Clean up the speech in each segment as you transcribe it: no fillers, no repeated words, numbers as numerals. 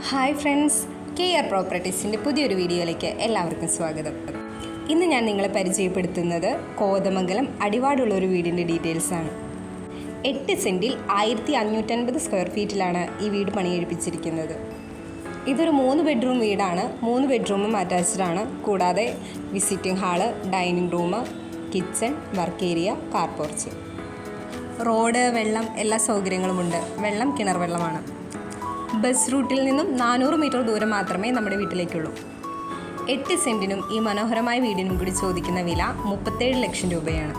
Hi friends, KR പ്രോപ്പർട്ടീസിൻ്റെ പുതിയൊരു വീഡിയോയിലേക്ക് എല്ലാവർക്കും സ്വാഗതം. ഇന്ന് ഞാൻ നിങ്ങളെ പരിചയപ്പെടുത്തുന്നത് കോതമംഗലം അടിവാടുള്ള ഒരു വീടിൻ്റെ ഡീറ്റെയിൽസാണ്. 8 സെൻറ്റിൽ 1550 സ്ക്വയർ ഫീറ്റിലാണ് ഈ വീട് പണിയെഴുപ്പിച്ചിരിക്കുന്നത്. ഇതൊരു 3 ബെഡ്റൂം വീടാണ്. 3 ബെഡ്റൂമും അറ്റാച്ച്ഡ് ആണ്. കൂടാതെ visiting hall, dining room, kitchen, work area, car porch, road, വെള്ളം, എല്ലാ സൗകര്യങ്ങളുമുണ്ട്. വെള്ളം കിണർ വെള്ളമാണ്. ബസ് റൂട്ടിൽ നിന്നും 400 മീറ്റർ ദൂരം മാത്രമേ നമ്മുടെ വീട്ടിലേക്കുള്ളൂ. 8 സെൻറ്റിനും ഈ മനോഹരമായ വീടിനും കൂടി ചോദിക്കുന്ന വില 37 ലക്ഷം രൂപയാണ്.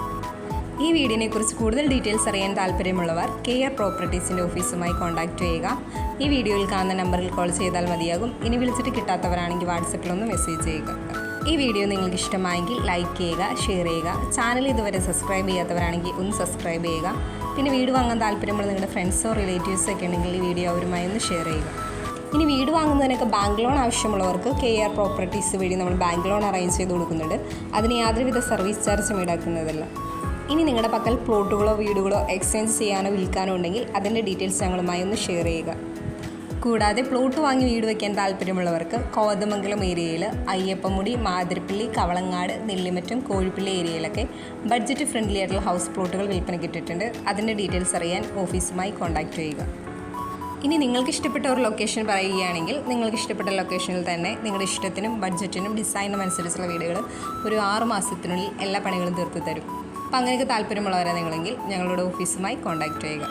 ഈ വീടിനെക്കുറിച്ച് കൂടുതൽ ഡീറ്റെയിൽസ് അറിയാൻ താല്പര്യമുള്ളവർ KR പ്രോപ്പർട്ടീസിൻ്റെ ഓഫീസുമായി കോൺടാക്റ്റ് ചെയ്യുക. ഈ വീഡിയോയിൽ കാണുന്ന നമ്പറിൽ കോൾ ചെയ്താൽ മതിയാകും. ഇനി വിളിച്ചിട്ട് കിട്ടാത്തവരാണെങ്കിൽ വാട്സപ്പിലൊന്ന് മെസ്സേജ് ചെയ്യുക. ഈ വീഡിയോ നിങ്ങൾക്ക് ഇഷ്ടമായെങ്കിൽ ലൈക്ക് ചെയ്യുക, ഷെയർ ചെയ്യുക. ചാനൽ ഇതുവരെ സബ്സ്ക്രൈബ് ചെയ്യാത്തവരാണെങ്കിൽ ഒന്ന് സബ്സ്ക്രൈബ് ചെയ്യുക. പിന്നെ വീട് വാങ്ങാൻ താല്പര്യമുള്ള നിങ്ങളുടെ ഫ്രണ്ട്സോ റിലേറ്റീവ്സോ ഒക്കെ ഉണ്ടെങ്കിൽ ഈ വീഡിയോ അവരുമായി ഒന്ന് ഷെയർ ചെയ്യുക. ഇനി വീട് വാങ്ങുന്നതിനൊക്കെ ബാങ്ക് ലോൺ ആവശ്യമുള്ളവർക്ക് KR പ്രോപ്പർട്ടീസ് വഴി നമ്മൾ ബാങ്ക് ലോൺ അറേഞ്ച് ചെയ്ത് കൊടുക്കുന്നുണ്ട്. അതിന് യാതൊരുവിധ സർവീസ് ചാർജും ഈടാക്കുന്നതല്ല. ഇനി നിങ്ങളുടെ പക്കൽ പ്ലോട്ടുകളോ വീടുകളോ എക്സ്ചേഞ്ച് ചെയ്യാനോ വിൽക്കാനോ ഉണ്ടെങ്കിൽ അതിൻ്റെ ഡീറ്റെയിൽസ് ഞങ്ങളുമായി ഒന്ന് ഷെയർ ചെയ്യുക. കൂടാതെ പ്ലോട്ട് വാങ്ങി വീട് വയ്ക്കാൻ താല്പര്യമുള്ളവർക്ക് കോതമംഗലം ഏരിയയിൽ അയ്യപ്പമുടി, മാതിരപ്പള്ളി, കവളങ്ങാട്, നെല്ലിമറ്റം, കോഴിപ്പള്ളി ഏരിയയിലൊക്കെ ബഡ്ജറ്റ് ഫ്രണ്ട്ലി ആയിട്ടുള്ള ഹൗസ് പ്ലോട്ടുകൾ വിൽപ്പനയ്ക്ക് ഇട്ടിട്ടുണ്ട്. അതിൻ്റെ ഡീറ്റെയിൽസ് അറിയാൻ ഓഫീസുമായി കോൺടാക്റ്റ് ചെയ്യുക. ഇനി നിങ്ങൾക്ക് ഇഷ്ടപ്പെട്ട ഒരു ലൊക്കേഷൻ പറയുകയാണെങ്കിൽ നിങ്ങൾക്ക് ഇഷ്ടപ്പെട്ട ലൊക്കേഷനിൽ തന്നെ നിങ്ങളുടെ ഇഷ്ടത്തിനും ബഡ്ജറ്റിനും ഡിസൈനും അനുസരിച്ചുള്ള വീടുകൾ ഒരു 6 മാസത്തിനുള്ളിൽ എല്ലാ പണികളും തീർത്ത് തരും. അപ്പോൾ അങ്ങനെയൊക്കെ താല്പര്യമുള്ളവരാണ് നിങ്ങളെങ്കിൽ ഞങ്ങളുടെ ഓഫീസുമായി കോൺടാക്റ്റ് ചെയ്യുക.